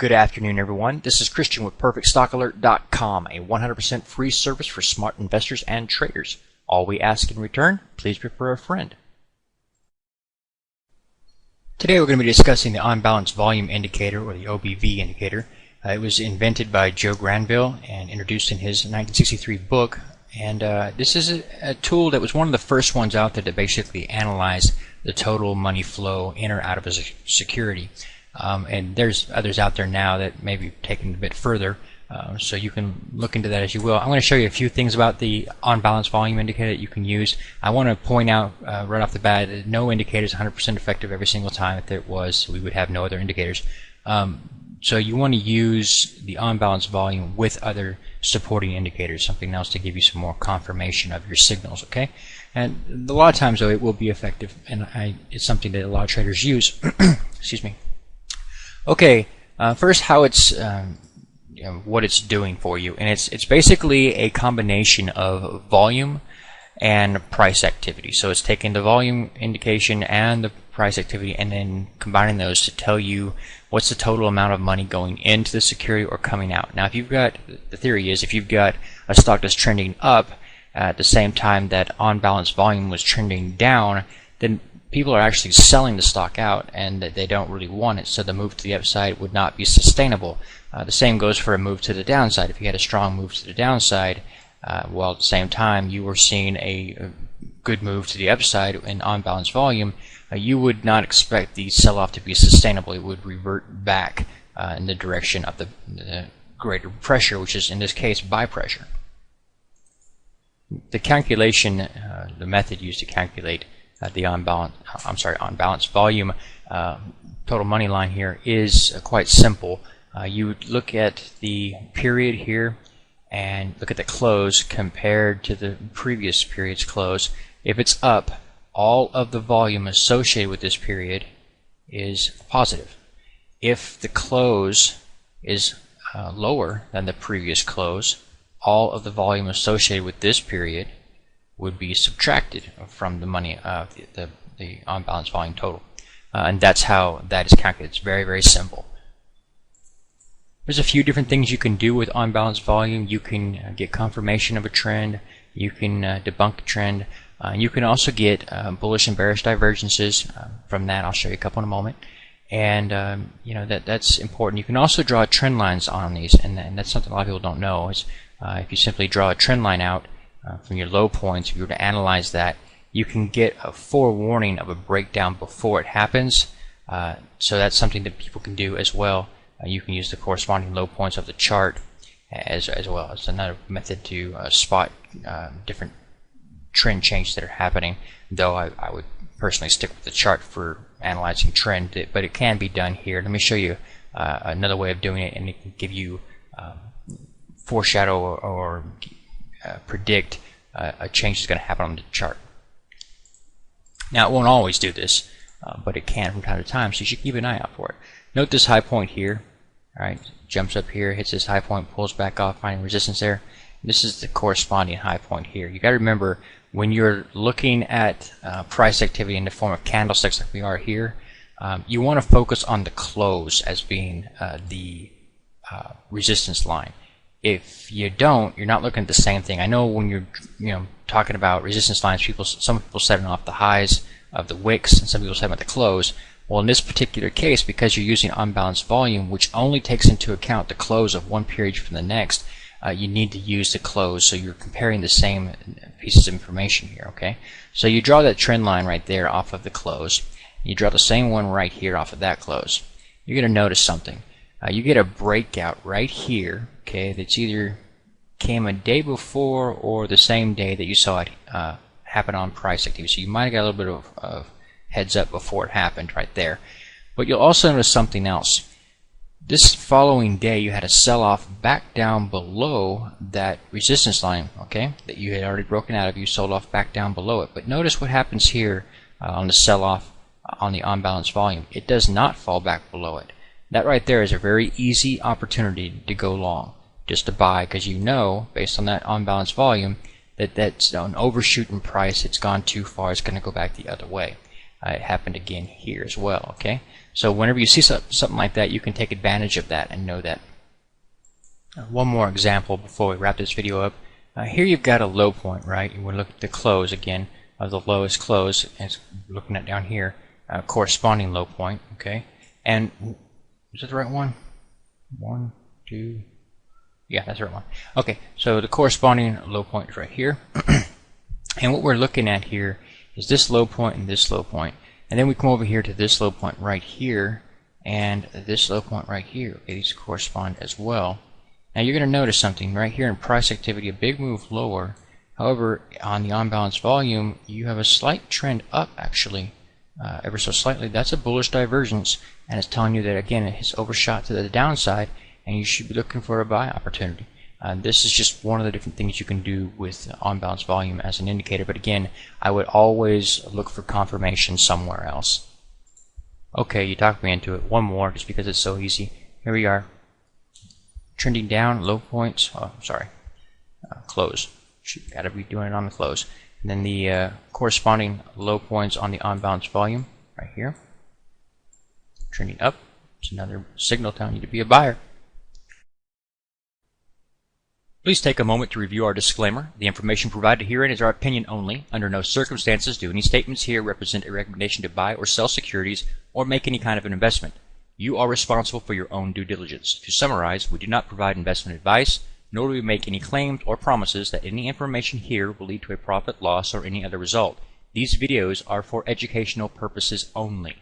Good afternoon, everyone. This is Christian with PerfectStockAlert.com, a 100% free service for smart investors and traders. All we ask in return, please refer a friend. Today we're going to be discussing the on-balance volume indicator, or the OBV indicator. It was invented by Joe Granville and introduced in his 1963 book. And this is a tool that was one of the first ones out there to basically analyze the total money flow in or out of a security. And there's others out there now that may be taken a bit further, so you can look into that as you will. I'm going to show you a few things about the on-balance volume indicator that you can use. I want to point out right off the bat that no indicator is 100% effective every single time. If it was, we would have no other indicators. So you want to use the on-balance volume with other supporting indicators, something else to give you some more confirmation of your signals, okay? And a lot of times, though, it will be effective, and it's something that a lot of traders use. Excuse me. Okay, first how it's what it's doing for you, and it's basically a combination of volume and price activity. So it's taking the volume indication and the price activity and then combining those to tell you what's the total amount of money going into the security or coming out. Now, if you've got, the theory is, if you've got a stock that's trending up at the same time that on-balance volume was trending down, then people are actually selling the stock out, and they don't really want it, so the move to the upside would not be sustainable. The same goes for a move to the downside. If you had a strong move to the downside, while at the same time you were seeing a good move to the upside in on-balance volume, you would not expect the sell-off to be sustainable. It would revert back in the direction of the greater pressure, which is in this case buy pressure. The calculation, the method used to calculate the on-balance volume total money line here is quite simple. You would look at the period here and look at the close compared to the previous period's close. If it's up, all of the volume associated with this period is positive. If the close is lower than the previous close, all of the volume associated with this period would be subtracted from the money of the on-balance volume total. And that's how that is calculated. It's very, very simple. There's a few different things you can do with on-balance volume. You can get confirmation of a trend. You can debunk a trend. You can also get bullish and bearish divergences from that. I'll show you a couple in a moment. And you know, that's important. You can also draw trend lines on these, and that's something a lot of people don't know. Is if you simply draw a trend line out from your low points, if you were to analyze that, you can get a forewarning of a breakdown before it happens. So that's something that people can do as well. You can use the corresponding low points of the chart as well. It's another method to spot different trend changes that are happening, though I would personally stick with the chart for analyzing trend, but it can be done here. Let me show you another way of doing it, and it can give you foreshadow or predict a change is going to happen on the chart. Now, it won't always do this, but it can from time to time, so you should keep an eye out for it. Note this high point here. All right, jumps up here, hits this high point, pulls back off, finding resistance there. This is the corresponding high point here. You got to remember, when you're looking at price activity in the form of candlesticks like we are here, you want to focus on the close as being the resistance line. If you don't, you're not looking at the same thing. I know when you're talking about resistance lines, some people set it off the highs of the wicks, and some people set them at the close. Well, in this particular case, because you're using unbalanced volume, which only takes into account the close of one period from the next, you need to use the close, so you're comparing the same pieces of information here, okay? So you draw that trend line right there off of the close. You draw the same one right here off of that close. You're going to notice something. You get a breakout right here, okay, that's either came a day before or the same day that you saw it happen on price activity. So you might have got a little bit of heads up before it happened right there. But you'll also notice something else. This following day you had a sell-off back down below that resistance line, okay, that you had already broken out of. You sold off back down below it. But notice what happens here on the sell-off on the unbalanced volume. It does not fall back below it. That right there is a very easy opportunity to go long, just to buy, because you know, based on that unbalanced volume, that that's an overshoot in price. It's gone too far. It's going to go back the other way. It happened again here as well, okay? So whenever you see something like that, you can take advantage of that and know that. One more example before we wrap this video up. Here you've got a low point, right? We're looking at the close again of the lowest close, as we're looking at down here, corresponding low point. Okay, and is that the right one? 1, 2. Yeah, that's the right one. Okay, so the corresponding low point is right here. And what we're looking at here is this low point and this low point. And then we come over here to this low point right here and this low point right here. Okay, these correspond as well. Now you're going to notice something right here in price activity, a big move lower. However, on the on-balance volume, you have a slight trend up actually, ever so slightly. That's a bullish divergence, and it's telling you that again it has overshot to the downside, and you should be looking for a buy opportunity. This is just one of the different things you can do with on-balance volume as an indicator, but again, I would always look for confirmation somewhere else. Okay, you talked me into it. One more, just because it's so easy. Here we are, trending down, low points. Oh, sorry, close. Got to be doing it on the close. And then the corresponding low points on the on-balance volume right here, trending up. It's another signal telling you to be a buyer. Please take a moment to review our disclaimer. The information provided herein is our opinion only. Under no circumstances do any statements here represent a recommendation to buy or sell securities or make any kind of an investment. You are responsible for your own due diligence. To summarize, we do not provide investment advice, nor do we make any claims or promises that any information here will lead to a profit, loss, or any other result. These videos are for educational purposes only.